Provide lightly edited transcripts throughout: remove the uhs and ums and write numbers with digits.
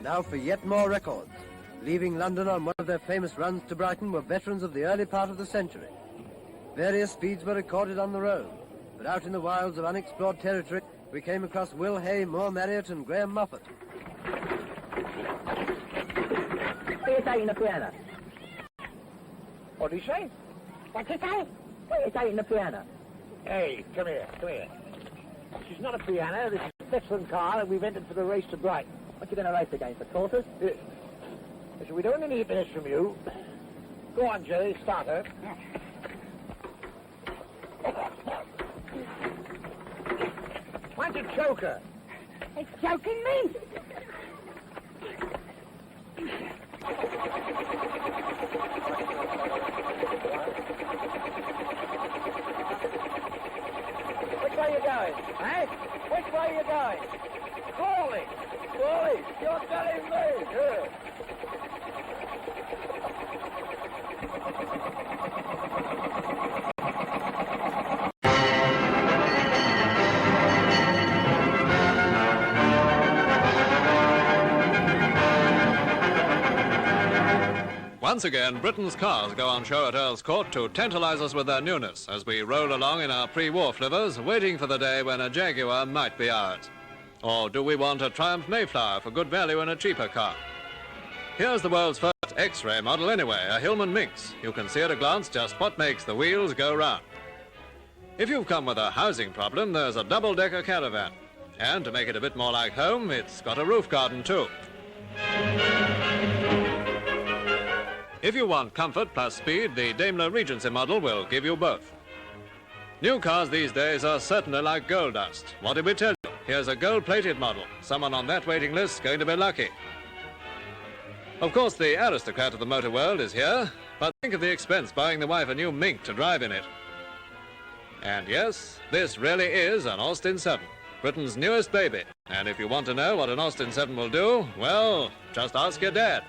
Now for yet more records. Leaving London on one of their famous runs to Brighton were veterans of the early part of the century. Various speeds were recorded on the road, but out in the wilds of unexplored territory, we came across Will Hay, Moore Marriott and Graham Moffat. What are you taking the piano? What did he say? What's he say? What are you taking the piano? Hey, come here. This is not a piano, this is a veteran car that we've entered for the race to Brighton. What you going to race against, the tortoise? Yes. So we don't need this from you. Go on, Jerry, start her. Why don't you choke her? It's joking me. Which way are you going? Eh? Which way are you going? Crawley! Crawley! You're telling me! Yeah. Once again, Britain's cars go on show at Earl's Court to tantalise us with their newness as we roll along in our pre-war flivvers, waiting for the day when a Jaguar might be ours. Or do we want a Triumph Mayflower for good value in a cheaper car? Here's the world's first X-ray model anyway, a Hillman Minx. You can see at a glance just what makes the wheels go round. If you've come with a housing problem, there's a double-decker caravan. And to make it a bit more like home, it's got a roof garden too. If you want comfort plus speed, the Daimler Regency model will give you both. New cars these days are certainly like gold dust. What did we tell you? Here's a gold-plated model. Someone on that waiting list's going to be lucky. Of course, the aristocrat of the motor world is here, but think of the expense buying the wife a new mink to drive in it. And yes, this really is an Austin 7, Britain's newest baby. And if you want to know what an Austin 7 will do, well, just ask your dad.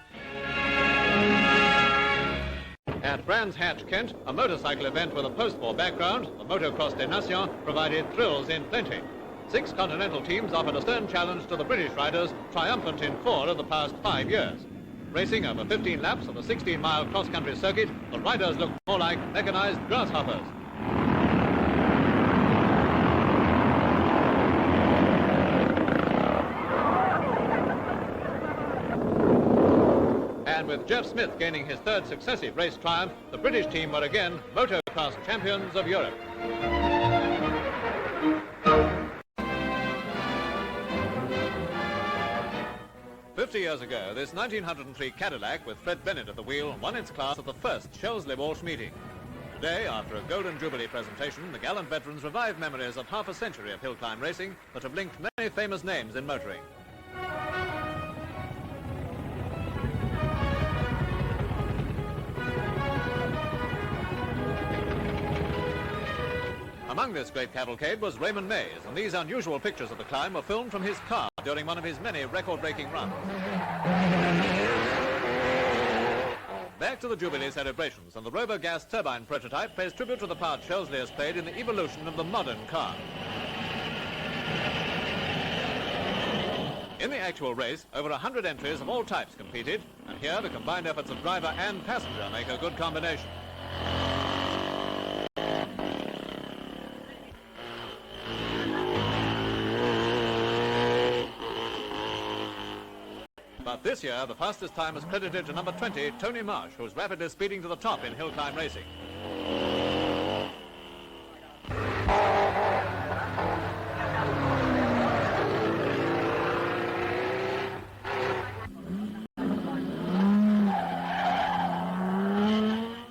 At Brands Hatch, Kent, a motorcycle event with a post-war background, the Motocross des Nations provided thrills in plenty. 6 continental teams offered a stern challenge to the British riders, triumphant in 4 of the past 5 years. Racing over 15 laps of the 16-mile cross-country circuit, the riders looked more like mechanized grasshoppers. And with Jeff Smith gaining his 3rd successive race triumph, the British team were again motocross champions of Europe. Years ago, this 1903 Cadillac with Fred Bennett at the wheel won its class at the first Shelsley Walsh meeting. Today, after a Golden Jubilee presentation, the gallant veterans revive memories of half a century of hill climb racing that have linked many famous names in motoring. Among this great cavalcade was Raymond Mays, and these unusual pictures of the climb were filmed from his car during one of his many record-breaking runs. Back to the Jubilee celebrations, and the Rover gas turbine prototype pays tribute to the part Shelsley has played in the evolution of the modern car. In the actual race, over 100 entries of all types competed, and here the combined efforts of driver and passenger make a good combination. But this year, the fastest time is credited to number 20, Tony Marsh, who's rapidly speeding to the top in hill climb racing.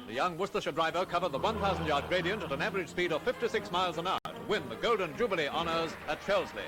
The young Worcestershire driver covered the 1,000-yard gradient at an average speed of 56 miles an hour to win the Golden Jubilee honours at Shelsley.